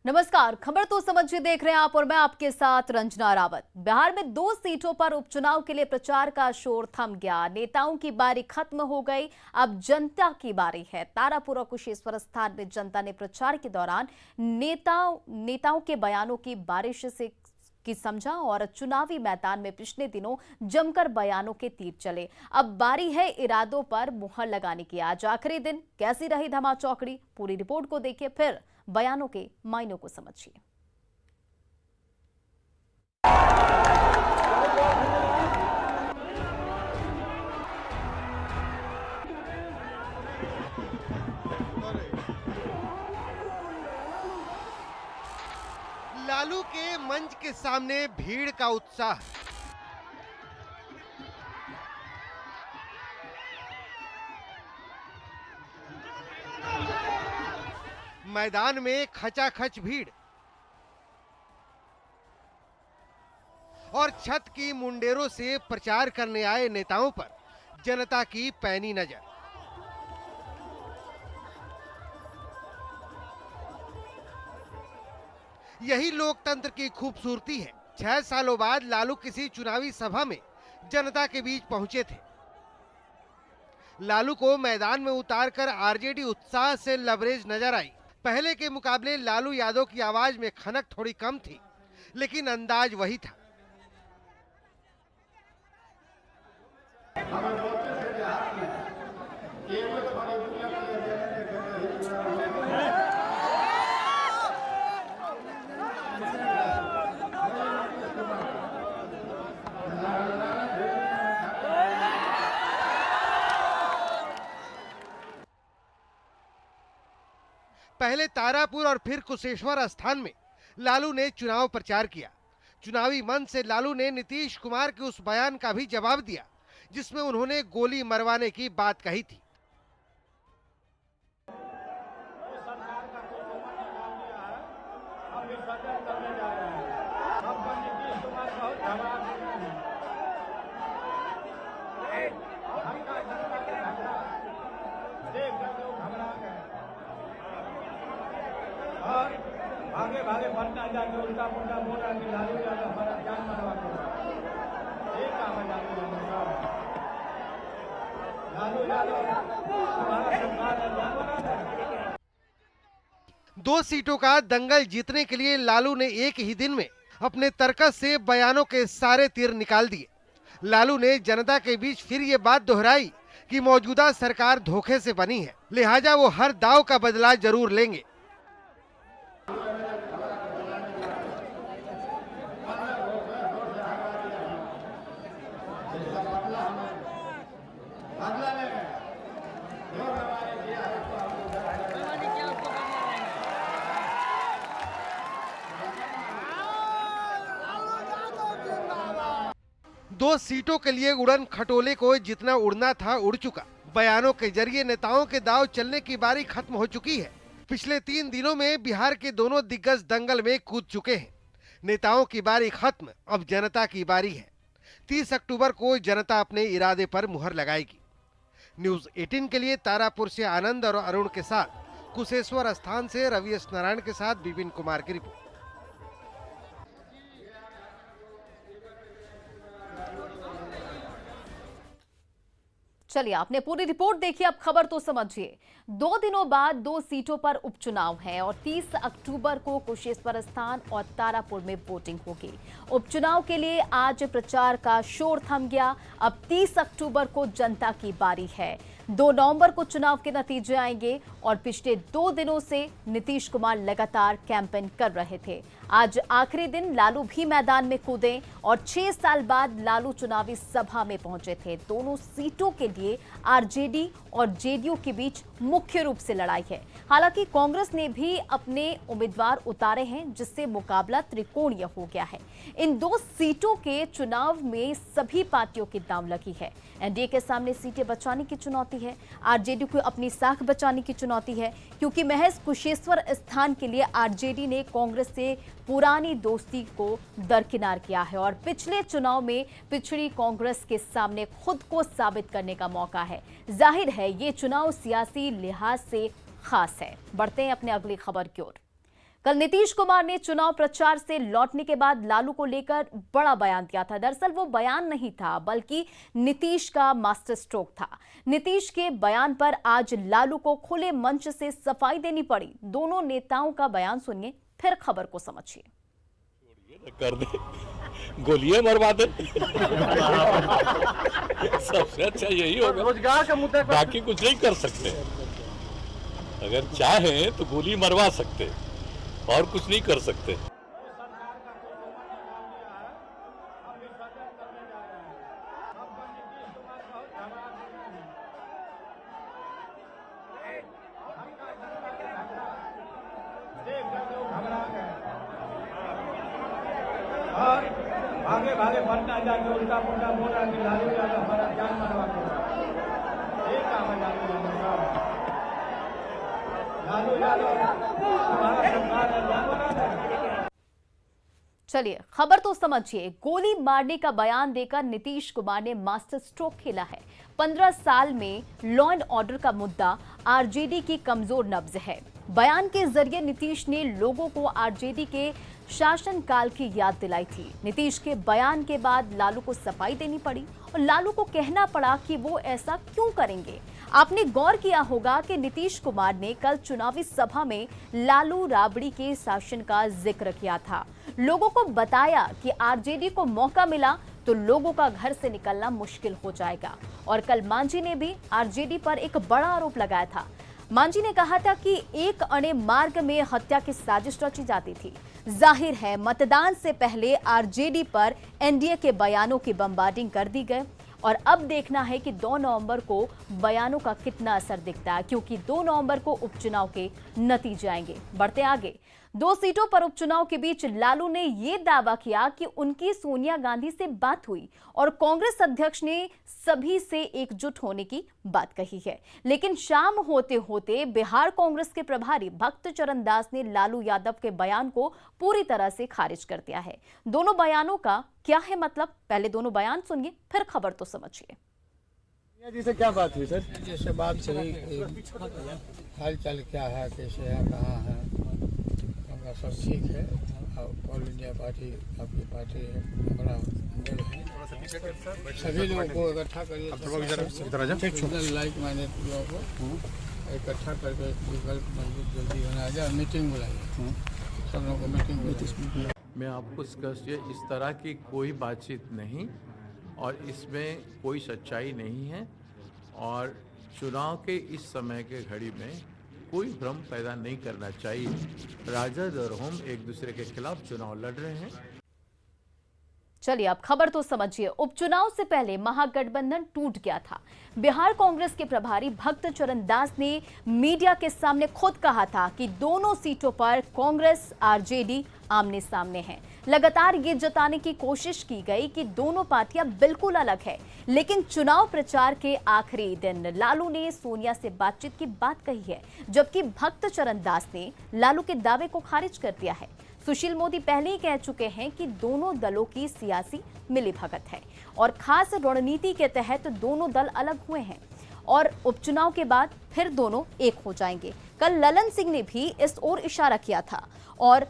नमस्कार, खबर तो समझिए देख रहे हैं आप और मैं आपके साथ रंजना रावत। बिहार में 2 सीटों पर उपचुनाव के लिए प्रचार का शोर थम गया। नेताओं की बारी खत्म हो गई, अब जनता की बारी है। तारापुर और कुशेश्वर स्थान में जनता ने प्रचार के दौरान नेताओं के बयानों की बारिश से समझा और चुनावी मैदान में पिछले दिनों जमकर बयानों के तीर चले। अब बारी है इरादों पर मुहर लगाने की। आज आखिरी दिन कैसी रही धमाचौकड़ी, पूरी रिपोर्ट को देखिए, फिर बयानों के मायनों को समझिए। लालू के मंच के सामने भीड़ का उत्साह। मैदान में खचाखच भीड़ और छत की मुंडेरों से प्रचार करने आए नेताओं पर जनता की पैनी नजर। यही लोकतंत्र की खूबसूरती है। 6 सालों बाद लालू किसी चुनावी सभा में जनता के बीच पहुंचे थे। लालू को मैदान में उतारकर आरजेडी उत्साह से लबरेज नजर आई। पहले के मुकाबले लालू यादव की आवाज में खनक थोड़ी कम थी, लेकिन अंदाज वही था। पहले तारापुर और फिर कुशेश्वर स्थान में लालू ने चुनाव प्रचार किया। चुनावी मंच से लालू ने नीतीश कुमार के उस बयान का भी जवाब दिया जिसमें उन्होंने गोली मरवाने की बात कही थी। भागे भागे पटना जाके उल्टा पुल्टा बोल रहा कि लालू यादव हमारा जान मरवा के एक काम है। लालू यादव हमारा सरकार है, जान मरवा है। 2 सीटों का दंगल जीतने के लिए लालू ने एक ही दिन में अपने तर्कस से बयानों के सारे तीर निकाल दिए। लालू ने जनता के बीच फिर ये बात दोहराई कि मौजूदा सरकार धोखे से बनी है, लिहाजा वो हर दाव का बदला जरूर लेंगे। दो सीटों के लिए उड़न खटोले को जितना उड़ना था उड़ चुका। बयानों के जरिए नेताओं के दाव चलने की बारी खत्म हो चुकी है। पिछले 3 दिनों में बिहार के दोनों दिग्गज दंगल में कूद चुके हैं। नेताओं की बारी खत्म, अब जनता की बारी है। 30 अक्टूबर को जनता अपने इरादे पर मुहर लगाएगी। न्यूज़ 18 के लिए तारापुर से आनंद और अरुण के साथ कुशेश्वर स्थान से रवि एस नारायण के साथ विपिन कुमार की रिपोर्ट। चलिए, आपने पूरी रिपोर्ट देखी, अब खबर तो समझिए। 2 दिनों बाद 2 सीटों पर उपचुनाव है और 30 अक्टूबर को कुशेश्वर स्थान और तारापुर में वोटिंग होगी। उपचुनाव के लिए आज प्रचार का शोर थम गया। अब 30 अक्टूबर को जनता की बारी है। 2 नवंबर को चुनाव के नतीजे आएंगे और पिछले 2 दिनों से नीतीश कुमार लगातार कैंपेन कर रहे थे। आज आखिरी दिन लालू भी मैदान में कूदे और 6 साल बाद लालू चुनावी सभा में पहुंचे थे। दोनों सीटों के लिए आरजेडी और जेडीयू के बीच मुख्य रूप से लड़ाई है। हालांकि कांग्रेस ने भी अपने उम्मीदवार उतारे हैं, जिससे मुकाबला त्रिकोणीय हो गया है। इन 2 सीटों के चुनाव में सभी पार्टियों की दांव लगी है। एनडीए के सामने सीटें बचाने की चुनौती है, आरजेडी को अपनी साख बचाने की चुनौती है, क्योंकि महज कुशेश्वर स्थान के लिए आरजेडी ने कांग्रेस से पुरानी दोस्ती को दरकिनार किया है और पिछले चुनाव में पिछड़ी कांग्रेस के सामने खुद को साबित करने का मौका है। जाहिर है ये चुनाव सियासी लिहाज से खास है। बढ़ते हैं अपने अगली खबर की ओर। कल नीतीश कुमार ने चुनाव प्रचार से लौटने के बाद लालू को लेकर बड़ा बयान दिया था। दरअसल वो बयान नहीं था बल्कि नीतीश का मास्टर स्ट्रोक था। नीतीश के बयान पर आज लालू को खुले मंच से सफाई देनी पड़ी। दोनों नेताओं का बयान सुनिए, फिर खबर को समझिए। कर दे, गोलियां मरवा दे। सबसे अच्छा यही होगा। रोजगार का मुद्दा, बाकी कुछ नहीं कर सकते। अगर चाहें तो गोली मरवा सकते और कुछ नहीं कर सकते। और भागे भागे पटना जाके उल्टा पुल्टा बोला कि लालू यादव हमारा जान मरवा के एक काम है। लालू यादव हमारा सरकार है, जान मरवा दे। चलिए खबर तो समझिए। गोली मारने का बयान देकर नीतीश कुमार ने मास्टर स्ट्रोक खेला है। 15 साल में लॉ एंड ऑर्डर का मुद्दा आरजेडी की कमजोर नब्ज है। बयान के जरिए नीतीश ने लोगों को आरजेडी के शासनकाल की याद दिलाई थी। नीतीश के बयान के बाद लालू को सफाई देनी पड़ी और लालू को कहना पड़ा कि वो ऐसा क्यों करेंगे। आपने गौर किया होगा कि नीतीश कुमार ने कल चुनावी सभा में लालू राबड़ी के शासन का जिक्र किया था। लोगों को बताया कि आरजेडी को मौका मिला तो लोगों का घर से निकलना मुश्किल हो जाएगा। और कल मांझी ने भी आरजेडी पर एक बड़ा आरोप लगाया था। मांझी ने कहा था कि एक अणे मार्ग में हत्या की साजिश रची जाती थी। जाहिर है मतदान से पहले आरजेडी पर एनडीए के बयानों की बमबार्डिंग कर दी गई और अब देखना है कि 2 नवंबर को बयानों का कितना असर दिखता है, क्योंकि 2 नवंबर को उपचुनाव के नतीजे आएंगे। बढ़ते आगे, 2 सीटों पर उपचुनाव के बीच लालू ने यह दावा किया कि उनकी सोनिया गांधी से बात हुई और कांग्रेस अध्यक्ष ने सभी से एकजुट होने की बात कही है। लेकिन शाम होते होते बिहार कांग्रेस के प्रभारी भक्त चरण दास ने लालू यादव के बयान को पूरी तरह से खारिज कर दिया है। दोनों बयानों का क्या है मतलब, पहले दोनों बयान सुनिए फिर खबर तो समझिए। जी से क्या बात हुई सर? जैसे बात चली, हाल चाल क्या है, कैसे है, कहाँ है, हमारा सब ठीक है। और ऑल इंडिया पार्टी आपकी पार्टी है, बड़ा बल है। सभी लोगों को इकट्ठा करिए, लाइक माइंडेड लोगों को इकट्ठा करके विकल्प मजबूत जल्दी बना जाए। मीटिंग बुलाइए, सब लोगों को मीटिंग बुलाइए। मैं आपको इस तरह की कोई बातचीत नहीं और इसमें कोई सच्चाई नहीं है और चुनाव के इस समय के घड़ी में कोई भ्रम पैदा नहीं करना चाहिए। राजद और हम एक दूसरे के खिलाफ चुनाव लड़ रहे हैं। चलिए अब खबर तो समझिए। उपचुनाव से पहले महागठबंधन टूट गया था। बिहार कांग्रेस के प्रभारी भक्त चरण दास ने मीडिया के सामने खुद कहा था कि दोनों सीटों पर कांग्रेस आरजेडी आमने सामने हैं। लगातार ये जताने की कोशिश की गई कि दोनों पार्टियां बिल्कुल अलग है, लेकिन चुनाव प्रचार के आखिरी दिन लालू ने सोनिया से बातचीत की बात कही है, जबकि भक्त चरण दास ने लालू के दावे को खारिज कर दिया है। सुशील मोदी पहले ही कह चुके हैं कि दोनों दलों की सियासी मिलीभगत है और खास रणनीति के तहत दोनों दल अलग हुए हैं और उपचुनाव के बाद फिर दोनों एक हो जाएंगे। कल ललन सिंह ने भी इस ओर इशारा किया था और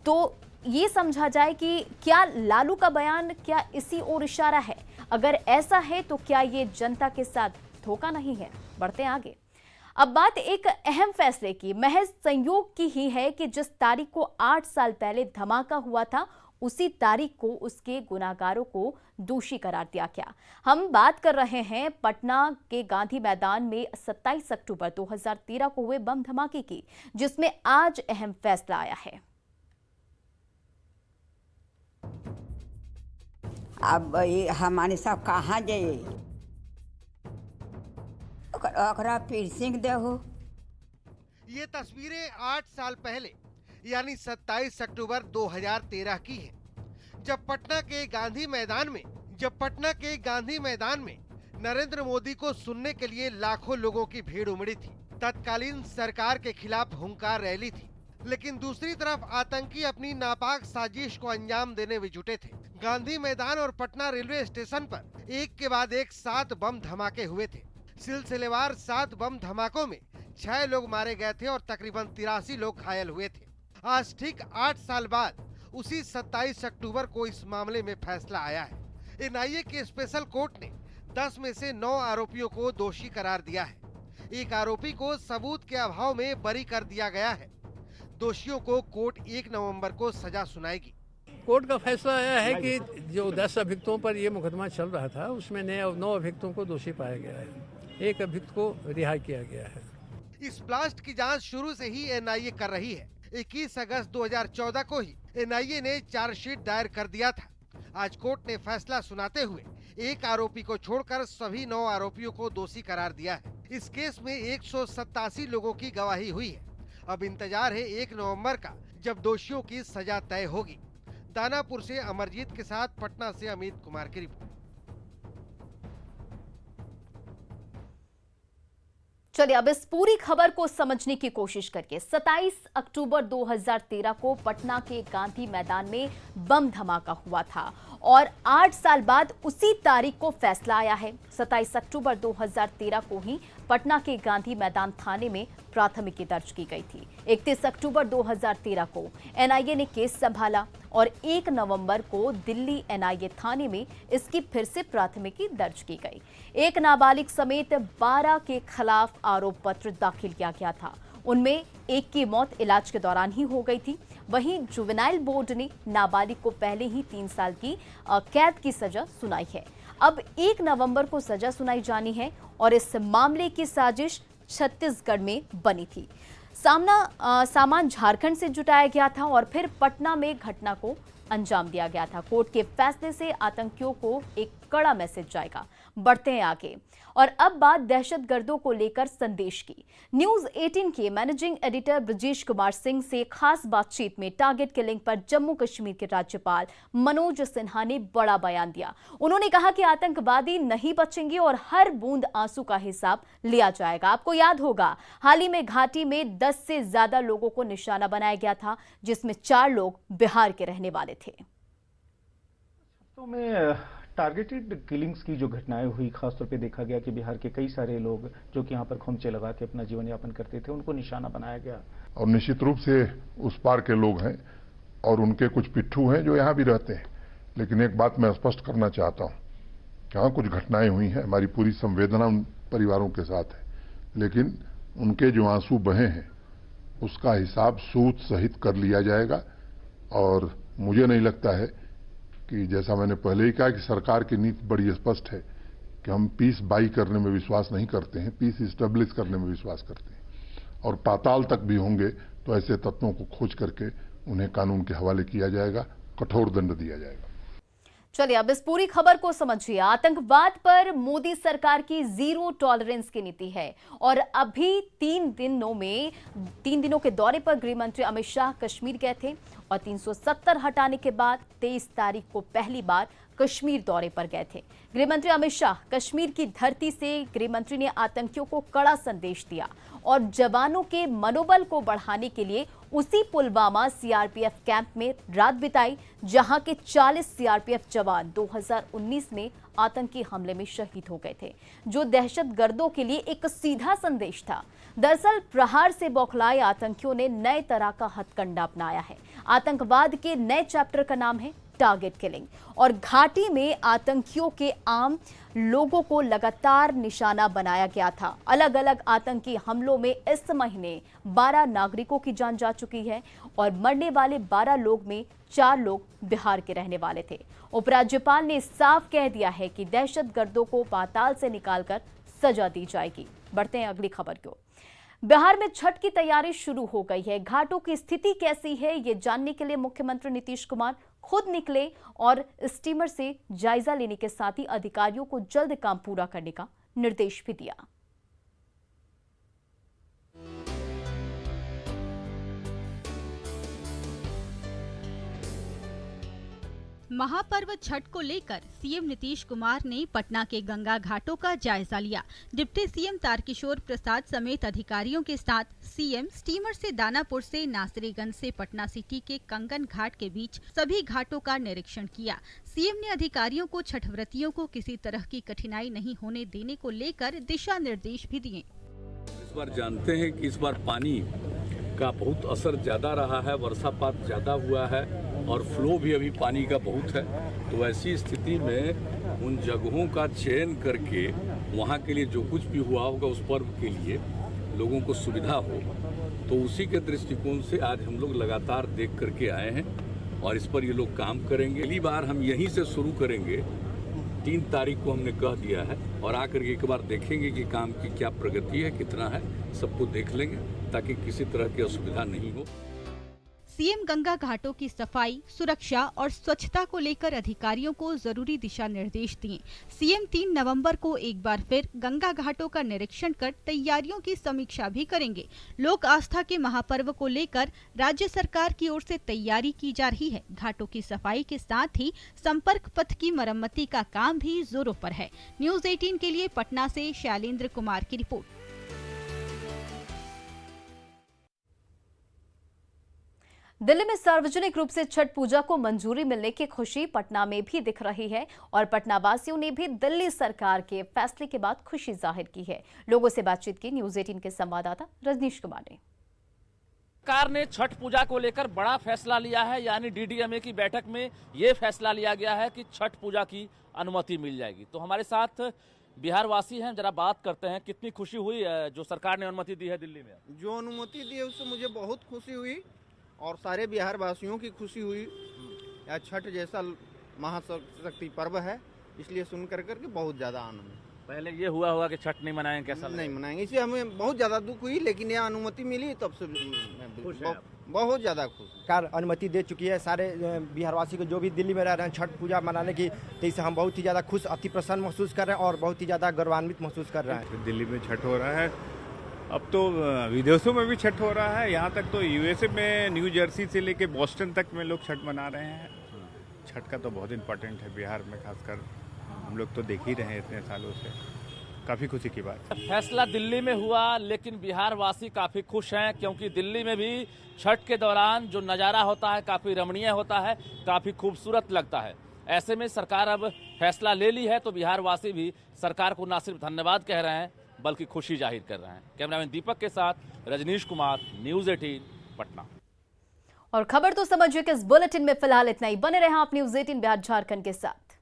तो ये समझा जाए कि क्या लालू का बयान क्या इसी ओर इशारा है? अगर ऐसा है तो क्या ये जनता के साथ धोखा नहीं है? बढ़ते आगे। अब बात एक अहम फैसले की, महज संयोग की ही है कि जिस तारीख को 8 साल पहले धमाका हुआ था उसी तारीख को उसके गुनाहगारों को दोषी करार दिया गया। हम बात कर रहे हैं पटना के गांधी मैदान में 27 अक्टूबर 2013 को हुए बम धमाके की, जिसमें आज अहम फैसला आया है। अब ये हमारे साहब कहाँ जाए, ओकरा फिर सिंह देहो। ये तस्वीरें 8 साल पहले यानी 27 अक्टूबर 2013 की है, जब पटना के गांधी मैदान में नरेंद्र मोदी को सुनने के लिए लाखों लोगों की भीड़ उमड़ी थी। तत्कालीन सरकार के खिलाफ हुंकार रैली थी, लेकिन दूसरी तरफ आतंकी अपनी नापाक साजिश को अंजाम देने में जुटे थे। गांधी मैदान और पटना रेलवे स्टेशन पर एक के बाद एक 7 बम धमाके हुए थे। सिलसिलेवार 7 बम धमाकों में 6 लोग मारे गए थे और तकरीबन 83 लोग घायल हुए थे। आज ठीक 8 साल बाद उसी 27 अक्टूबर को इस मामले में फैसला आया है। एनआईए के स्पेशल कोर्ट ने 10 में से 9 आरोपियों को दोषी करार दिया है। एक आरोपी को सबूत के अभाव में बरी कर दिया गया है। दोषियों को कोर्ट 1 नवंबर को सजा सुनाएगी। कोर्ट का फैसला आया है कि जो 10 अभियुक्तों पर यह मुकदमा चल रहा था उसमें 9 अभियुक्तों को दोषी पाया गया है। 1 अभियुक्त को रिहा किया गया है। इस ब्लास्ट की जांच शुरू से ही एनआईए कर रही है। 21 अगस्त 2014 को ही एनआईए ने चार्जशीट दायर कर दिया था। आज कोर्ट ने फैसला सुनाते हुए एक आरोपी को छोड़कर सभी 9 आरोपियों को दोषी करार दिया है। इस केस में 187 लोगों की गवाही हुई है। अब इंतजार है 1 नवंबर का, जब दोषियों की सजा तय होगी। दानापुर से अमरजीत के साथ पटना से अमित कुमार की रिपोर्ट। चलिए अब इस पूरी खबर को समझने की कोशिश करके 27 अक्टूबर 2013 को पटना के गांधी मैदान में बम धमाका हुआ था और 8 साल बाद उसी तारीख को फैसला आया है। 27 अक्टूबर 2013 को ही पटना के गांधी मैदान थाने में प्राथमिकी दर्ज की गई थी। 31 अक्टूबर 2013 को एनआईए ने केस संभाला और 1 नवंबर को दिल्ली एनआईए थाने में इसकी फिर से प्राथमिकी दर्ज की गई। एक नाबालिग समेत 12 के खिलाफ आरोप पत्र दाखिल किया गया था। उनमें एक की मौत इलाज के दौरान ही हो गई थी। वहीं जुवेनाइल बोर्ड ने नाबालिग को पहले ही 3 साल की कैद की सजा सुनाई है। अब 1 नवंबर को सजा सुनाई जानी है और इस मामले की साजिश छत्तीसगढ़ में बनी थी। सामान झारखंड से जुटाया गया था और फिर पटना में घटना को अंजाम दिया गया था। कोर्ट के फैसले से आतंकियों को एक कड़ा मैसेज जाएगा। बढ़ते हैं आगे और अब बात दहशतगर्दों को लेकर संदेश की। न्यूज 18 के मैनेजिंग एडिटर ब्रजेश कुमार सिंह से खास बातचीत में टारगेट किलिंग पर जम्मू कश्मीर के राज्यपाल मनोज सिन्हा ने बड़ा बयान दिया। उन्होंने कहा कि आतंकवादी नहीं बचेंगे और हर बूंद आंसू का हिसाब लिया जाएगा। आपको याद होगा हाल ही में घाटी में 10 से ज्यादा लोगों को निशाना बनाया गया था, जिसमें 4 लोग बिहार के रहने वाले थे। तो में टारगेटेड किलिंग्स की जो घटनाएं हुई, खासतौर पे देखा गया कि बिहार के कई सारे लोग जो कि यहाँ पर खोमचे लगा के अपना जीवन यापन करते थे, उनको निशाना बनाया गया। और निश्चित रूप से उस पार के लोग हैं और उनके कुछ पिट्ठू हैं जो यहाँ भी रहते हैं। लेकिन एक बात मैं स्पष्ट करना चाहता हूँ कि हाँ, कुछ घटनाएं हुई हैं, हमारी पूरी संवेदना उन परिवारों के साथ है, लेकिन उनके जो आंसू बहे हैं उसका हिसाब सूद सहित कर लिया जाएगा। और मुझे नहीं लगता है कि, जैसा मैंने पहले ही कहा, कि सरकार की नीति बड़ी स्पष्ट है कि हम पीस बाई करने में विश्वास नहीं करते हैं, पीस इस्टेब्लिश करने में विश्वास करते हैं। और पाताल तक भी होंगे तो ऐसे तत्वों को खोज करके उन्हें कानून के हवाले किया जाएगा, कठोर दंड दिया जाएगा। चलिए अब इस पूरी खबर को समझिए। आतंकवाद पर मोदी सरकार की जीरो टॉलरेंस की नीति है और अभी 3 दिनों के दौरे पर गृह मंत्री अमित शाह कश्मीर गए थे और 370 हटाने के बाद 23 तारीख को पहली बार कश्मीर दौरे पर गए थे। गृह मंत्री अमित शाह कश्मीर की धरती से गृह मंत्री ने आतंकियों को कड़ा संदेश दिया और जवानों के मनोबल को बढ़ाने के लिए उसी पुलवामा सीआरपीएफ कैंप में रात बिताई, जहां के 40 सीआरपीएफ जवान 2019 में आतंकी हमले में शहीद हो गए थे, जो दहशतगर्दों के लिए एक सीधा संदेश था। दरअसल प्रहार से बौखलाए आतंकियों ने नए तरह का हथकंडा अपनाया है। आतंकवाद के नए चैप्टर का नाम है टारगेट किलिंग और घाटी में आतंकियों के आम लोगों को लगातार निशाना बनाया गया था। अलग अलग आतंकी हमलों में इस महीने 12 नागरिकों की जान जा चुकी है और मरने वाले 12 लोग में 4 लोग बिहार के रहने वाले थे। उपराज्यपाल ने साफ कह दिया है कि दहशतगर्दों को पाताल से निकालकर सजा दी जाएगी। बढ़ते हैं अगली खबर को। बिहार में छठ की तैयारी शुरू हो गई है। घाटों की स्थिति कैसी है, ये जानने के लिए मुख्यमंत्री नीतीश कुमार खुद निकले और स्टीमर से जायजा लेने के साथ ही अधिकारियों को जल्द काम पूरा करने का निर्देश भी दिया। महापर्व छठ को लेकर सीएम नीतीश कुमार ने पटना के गंगा घाटों का जायजा लिया। डिप्टी सीएम तारकिशोर प्रसाद समेत अधिकारियों के साथ सीएम स्टीमर से दानापुर से नासरीगंज से पटना सिटी के कंगन घाट के बीच सभी घाटों का निरीक्षण किया। सीएम ने अधिकारियों को छठ व्रतियों को किसी तरह की कठिनाई नहीं होने देने को लेकर दिशा निर्देश भी दिए। इस बार जानते हैं कि इस बार पानी का बहुत असर ज़्यादा रहा है, वर्षापात ज़्यादा हुआ है और फ्लो भी अभी पानी का बहुत है। तो ऐसी स्थिति में उन जगहों का चयन करके वहाँ के लिए जो कुछ भी हुआ होगा उस पर्व के लिए लोगों को सुविधा हो, तो उसी के दृष्टिकोण से आज हम लोग लगातार देख करके आए हैं और इस पर ये लोग काम करेंगे। अगली बार हम यहीं से शुरू करेंगे, 3 तारीख को हमने कह दिया है, और आकर के एक बार देखेंगे कि काम की क्या प्रगति है, कितना है, सबको देख लेंगे ताकि किसी तरह की असुविधा नहीं हो। सीएम गंगा घाटों की सफाई, सुरक्षा और स्वच्छता को लेकर अधिकारियों को जरूरी दिशा निर्देश दिए। सीएम 3 नवंबर को एक बार फिर गंगा घाटों का निरीक्षण कर तैयारियों की समीक्षा भी करेंगे। लोक आस्था के महापर्व को लेकर राज्य सरकार की ओर से तैयारी की जा रही है। घाटों की सफाई के साथ ही संपर्क पथ की मरम्मती का काम भी जोरों पर है। न्यूज 18 के लिए पटना से शैलेंद्र कुमार की रिपोर्ट। दिल्ली में सार्वजनिक रूप से छठ पूजा को मंजूरी मिलने की खुशी पटना में भी दिख रही है और पटना वासियों ने भी दिल्ली सरकार के फैसले के बाद खुशी जाहिर की है। लोगों से बातचीत की न्यूज 18 के संवाददाता रजनीश कुमार ने। सरकार ने छठ पूजा को लेकर बड़ा फैसला लिया है, यानी डीडीएमए की बैठक में ये फैसला लिया गया है कि छठ पूजा की अनुमति मिल जाएगी। तो हमारे साथ बिहार वासी हैं, जरा बात करते हैं, कितनी खुशी हुई जो सरकार ने अनुमति दी है दिल्ली में? जो अनुमति दी है उससे मुझे बहुत खुशी हुई और सारे बिहार वासियों की खुशी हुई। या छठ जैसा महाशक्ति पर्व है, इसलिए सुन कर के बहुत ज्यादा आनंद। पहले ये हुआ होगा कि छठ नहीं मनाएंगे, कैसा नहीं मनाएंगे, इसलिए हमें बहुत ज्यादा दुख हुई, लेकिन यह अनुमति मिली तब से बहुत ज्यादा खुश। सरकार अनुमति दे चुकी है सारे बिहारवासी को, जो भी दिल्ली में रह रहे हैं छठ पूजा मनाने की, तो इससे हम बहुत ही ज्यादा खुश, अति प्रसन्न महसूस कर रहे हैं और बहुत ही ज्यादा गौरवान्वित महसूस कर रहे हैं। दिल्ली में छठ हो रहा है, अब तो विदेशों में भी छठ हो रहा है। यहाँ तक तो यूएसए में न्यू जर्सी से लेके बॉस्टन तक में लोग छठ मना रहे हैं। छठ का तो बहुत इम्पोर्टेंट है बिहार में, खासकर हम लोग तो देख ही रहे हैं इतने सालों से। काफ़ी खुशी की बात। फैसला दिल्ली में हुआ, लेकिन बिहार वासी काफ़ी खुश हैं, क्योंकि दिल्ली में भी छठ के दौरान जो नज़ारा होता है काफ़ी रमणीय होता है, काफ़ी खूबसूरत लगता है। ऐसे में सरकार अब फैसला ले ली है, तो बिहार वासी भी सरकार को न सिर्फ धन्यवाद कह रहे हैं बल्कि खुशी जाहिर कर रहे हैं। कैमरामैन दीपक के साथ रजनीश कुमार, न्यूज 18 पटना। और खबर तो समझिए कि इस बुलेटिन में फिलहाल इतना ही। बने रहे आप न्यूज 18 बिहार झारखंड के साथ।